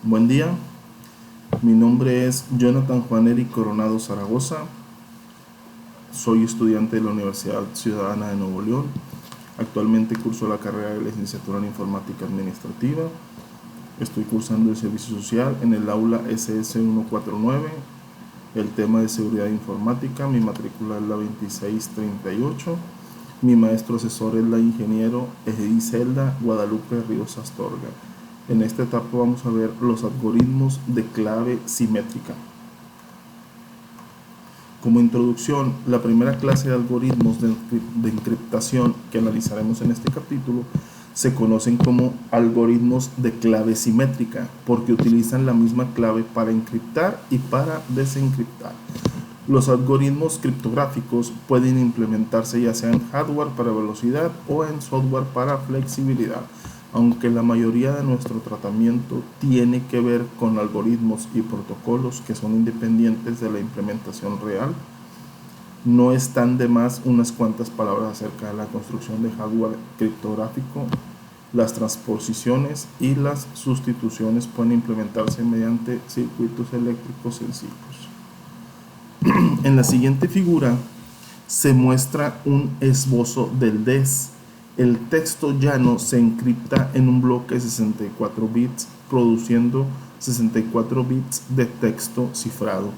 Buen día, mi nombre es Jonathan Juan Eric Coronado Zaragoza, soy estudiante de la Universidad Ciudadana de Nuevo León. Actualmente curso la carrera de licenciatura en Informática Administrativa. Estoy cursando el servicio social en el aula SS149. El tema de seguridad informática, mi matrícula es la 2638. Mi maestro asesor es la ingeniero Ediselda Guadalupe Ríos Astorga. En esta etapa vamos a ver los algoritmos de clave simétrica. Como introducción, la primera clase de algoritmos de encriptación que analizaremos en este capítulo se conocen como algoritmos de clave simétrica porque utilizan la misma clave para encriptar y para desencriptar. Los algoritmos criptográficos pueden implementarse ya sea en hardware para velocidad o en software para flexibilidad, aunque la mayoría de nuestro tratamiento tiene que ver con algoritmos y protocolos que son independientes de la implementación real. No están de más unas cuantas palabras acerca de la construcción de hardware criptográfico. Las transposiciones y las sustituciones pueden implementarse mediante circuitos eléctricos sencillos. En la siguiente figura se muestra un esbozo del DES. El texto llano se encripta en un bloque de 64 bits, produciendo 64 bits de texto cifrado.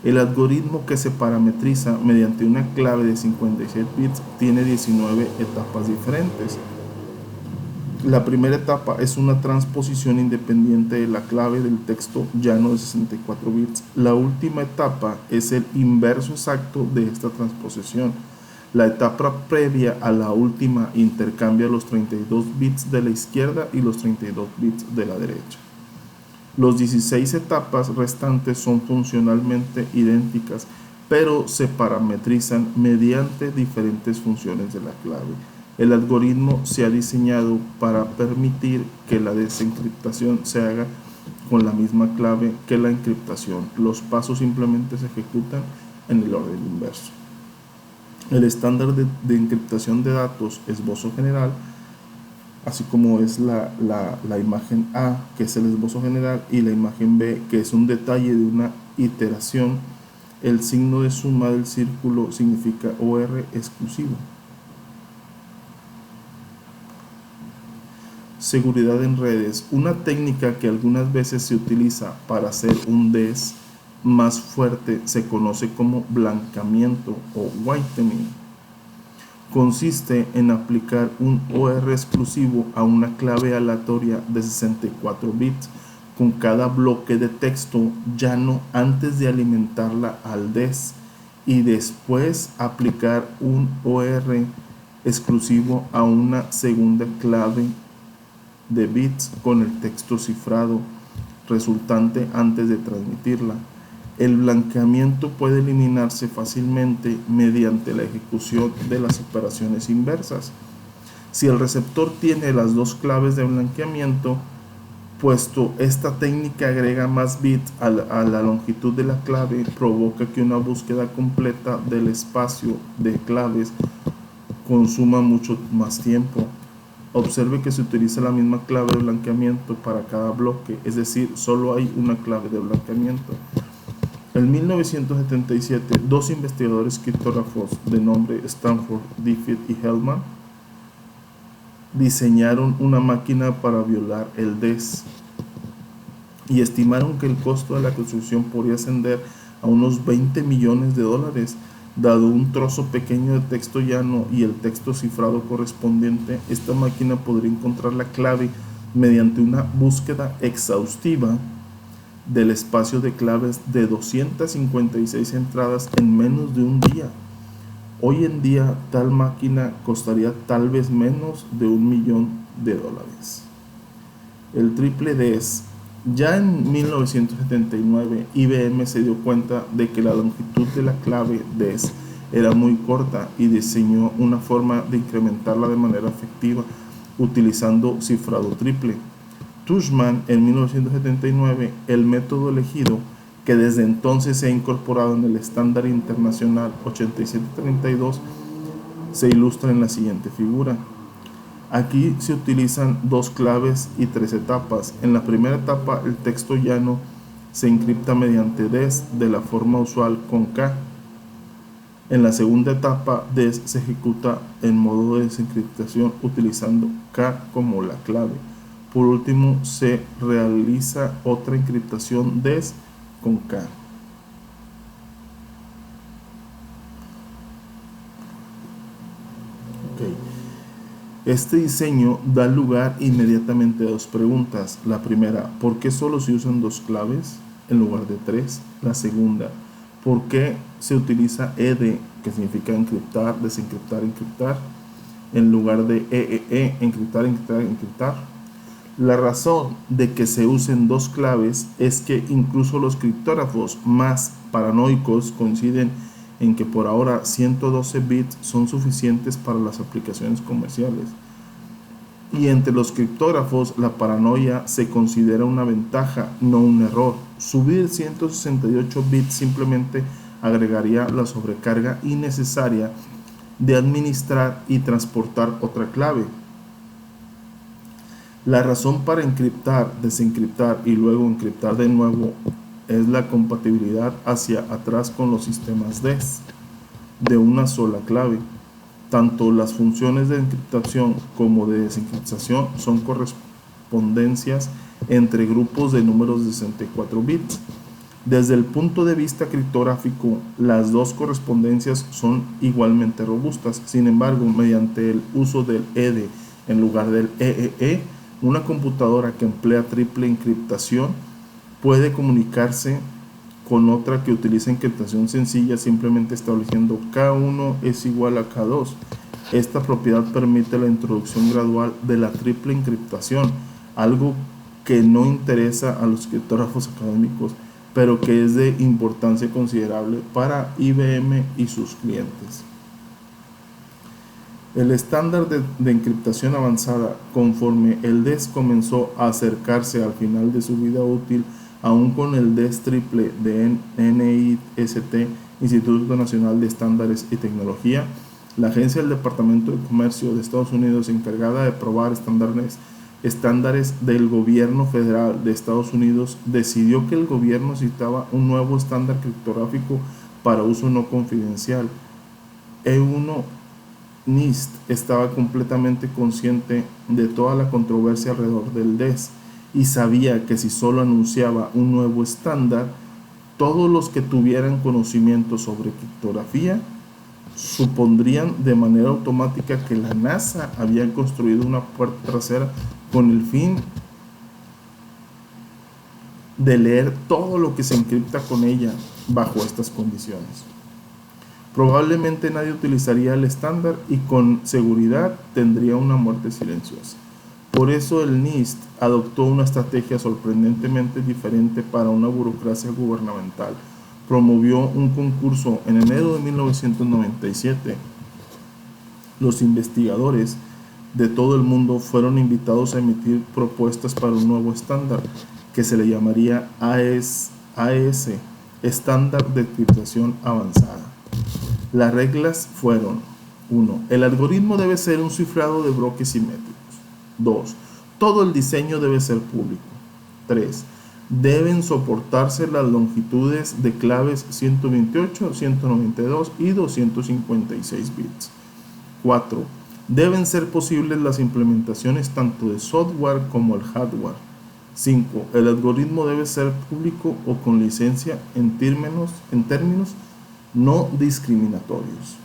El algoritmo que se parametriza mediante una clave de 56 bits tiene 19 etapas diferentes. La primera etapa es una transposición independiente de la clave del texto llano de 64 bits. La última etapa es el inverso exacto de esta transposición. La etapa previa a la última intercambia los 32 bits de la izquierda y los 32 bits de la derecha. Los 16 etapas restantes son funcionalmente idénticas, pero se parametrizan mediante diferentes funciones de la clave. El algoritmo se ha diseñado para permitir que la desencriptación se haga con la misma clave que la encriptación. Los pasos simplemente se ejecutan en el orden inverso. El estándar de encriptación de datos, esbozo general, así como es la imagen A, que es el esbozo general, y la imagen B, que es un detalle de una iteración. El signo de suma del círculo significa OR exclusivo. Seguridad en redes. Una técnica que algunas veces se utiliza para hacer un DES más fuerte se conoce como blancamiento o whitening. Consiste en aplicar un OR exclusivo a una clave aleatoria de 64 bits con cada bloque de texto llano antes de alimentarla al DES y después aplicar un OR exclusivo a una segunda clave de bits con el texto cifrado resultante antes de transmitirla. El blanqueamiento puede eliminarse fácilmente mediante la ejecución de las operaciones inversas. Si el receptor tiene las dos claves de blanqueamiento, puesto esta técnica agrega más bits a la longitud de la clave, provoca que una búsqueda completa del espacio de claves consuma mucho más tiempo. Observe que se utiliza la misma clave de blanqueamiento para cada bloque, es decir, solo hay una clave de blanqueamiento. En 1977, dos investigadores criptógrafos de nombre Stanford, Diffie y Hellman diseñaron una máquina para violar el DES y estimaron que el costo de la construcción podría ascender a unos $20 millones. Dado un trozo pequeño de texto llano y el texto cifrado correspondiente, esta máquina podría encontrar la clave mediante una búsqueda exhaustiva del espacio de claves de 256 entradas en menos de un día. Hoy en día, tal máquina costaría tal vez menos de $1 millón. El triple DES. Ya en 1979, IBM se dio cuenta de que la longitud de la clave DES era muy corta y diseñó una forma de incrementarla de manera efectiva utilizando cifrado triple. Tushman, en 1979, el método elegido, que desde entonces se ha incorporado en el estándar internacional 8732, se ilustra en la siguiente figura. Aquí se utilizan dos claves y tres etapas. En la primera etapa, el texto llano se encripta mediante DES de la forma usual con K. En la segunda etapa, DES se ejecuta en modo de desencriptación utilizando K como la clave. Por último, se realiza otra encriptación DES con K. Este diseño da lugar inmediatamente a dos preguntas. La primera, ¿por qué solo se usan dos claves en lugar de tres? La segunda, ¿por qué se utiliza ED, que significa encriptar, desencriptar, encriptar, en lugar de EEE, encriptar, encriptar, encriptar? La razón de que se usen dos claves es que incluso los criptógrafos más paranoicos coinciden en que por ahora 112 bits son suficientes para las aplicaciones comerciales. Y entre los criptógrafos la paranoia se considera una ventaja, no un error. Subir 168 bits simplemente agregaría la sobrecarga innecesaria de administrar y transportar otra clave. La razón para encriptar, desencriptar y luego encriptar de nuevo es la compatibilidad hacia atrás con los sistemas DES de una sola clave. Tanto las funciones de encriptación como de desencriptación son correspondencias entre grupos de números de 64 bits. Desde el punto de vista criptográfico, las dos correspondencias son igualmente robustas. Sin embargo, mediante el uso del ED en lugar del EEE, una computadora que emplea triple encriptación puede comunicarse con otra que utiliza encriptación sencilla simplemente estableciendo K1 es igual a K2. Esta propiedad permite la introducción gradual de la triple encriptación, algo que no interesa a los criptógrafos académicos, pero que es de importancia considerable para IBM y sus clientes. El estándar de encriptación avanzada, conforme el DES comenzó a acercarse al final de su vida útil, aún con el DES triple de NIST, Instituto Nacional de Estándares y Tecnología, la agencia del Departamento de Comercio de Estados Unidos encargada de probar estándares del gobierno federal de Estados Unidos decidió que el gobierno necesitaba un nuevo estándar criptográfico para uso no confidencial. E1 NIST estaba completamente consciente de toda la controversia alrededor del DES y sabía que si solo anunciaba un nuevo estándar, todos los que tuvieran conocimiento sobre criptografía supondrían de manera automática que la NASA había construido una puerta trasera con el fin de leer todo lo que se encripta con ella bajo estas condiciones. Probablemente nadie utilizaría el estándar y con seguridad tendría una muerte silenciosa. Por eso el NIST adoptó una estrategia sorprendentemente diferente para una burocracia gubernamental. Promovió un concurso en enero de 1997. Los investigadores de todo el mundo fueron invitados a emitir propuestas para un nuevo estándar que se le llamaría AES, Estándar de Encriptación Avanzada. Las reglas fueron: 1. El algoritmo debe ser un cifrado de bloques simétricos. 2. Todo el diseño debe ser público. 3. Deben soportarse las longitudes de claves 128, 192 y 256 bits. 4. Deben ser posibles las implementaciones tanto de software como el hardware. 5. El algoritmo debe ser público o con licencia en términos no discriminatorios.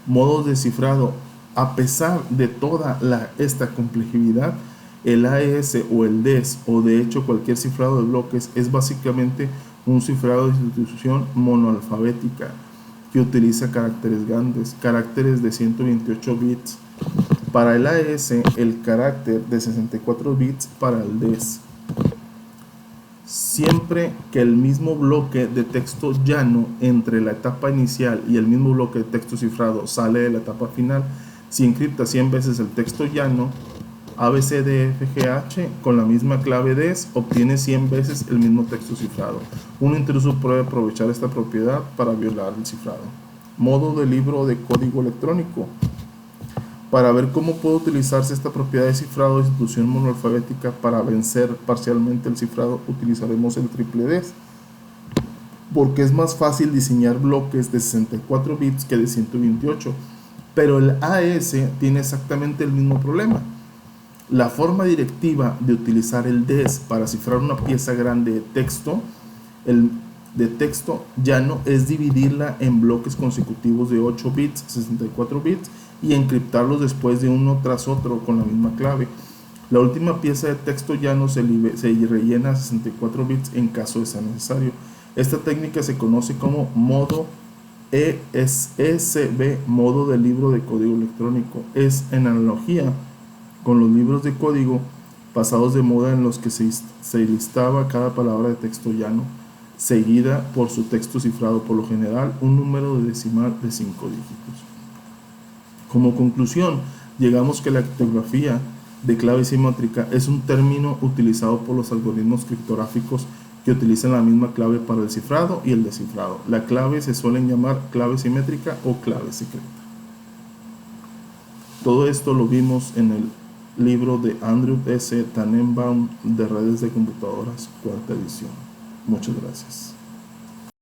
Modos de cifrado. A pesar de toda esta complejidad, el AES o el DES, o de hecho cualquier cifrado de bloques, es básicamente un cifrado de institución monoalfabética que utiliza caracteres grandes, caracteres de 128 bits para el AES, el carácter de 64 bits para el DES. Siempre que el mismo bloque de texto llano entre la etapa inicial y el mismo bloque de texto cifrado sale de la etapa final, si encripta 100 veces el texto llano ABCDFGH con la misma clave DES, obtiene 100 veces el mismo texto cifrado. Un intruso puede aprovechar esta propiedad para violar el cifrado. Modo de libro de código electrónico. Para ver cómo puede utilizarse esta propiedad de cifrado de institución monoalfabética para vencer parcialmente el cifrado, utilizaremos el triple D, porque es más fácil diseñar bloques de 64 bits que de 128, pero el AES tiene exactamente el mismo problema. La forma directiva de utilizar el DES para cifrar una pieza grande de texto llano es dividirla en bloques consecutivos de 8 bits, 64 bits, y encriptarlos después de uno tras otro con la misma clave. La última pieza de texto llano se rellena a 64 bits en caso de ser necesario. Esta técnica se conoce como modo ESB, modo de libro de código electrónico. Es en analogía con los libros de código pasados de moda en los que se listaba cada palabra de texto llano, seguida por su texto cifrado, por lo general un número de decimal de 5 dígitos. Como conclusión, llegamos que la criptografía de clave simétrica es un término utilizado por los algoritmos criptográficos que utilizan la misma clave para el cifrado y el descifrado. La clave se suelen llamar clave simétrica o clave secreta. Todo esto lo vimos en el libro de Andrew S. Tannenbaum de redes de computadoras, cuarta edición. Muchas gracias.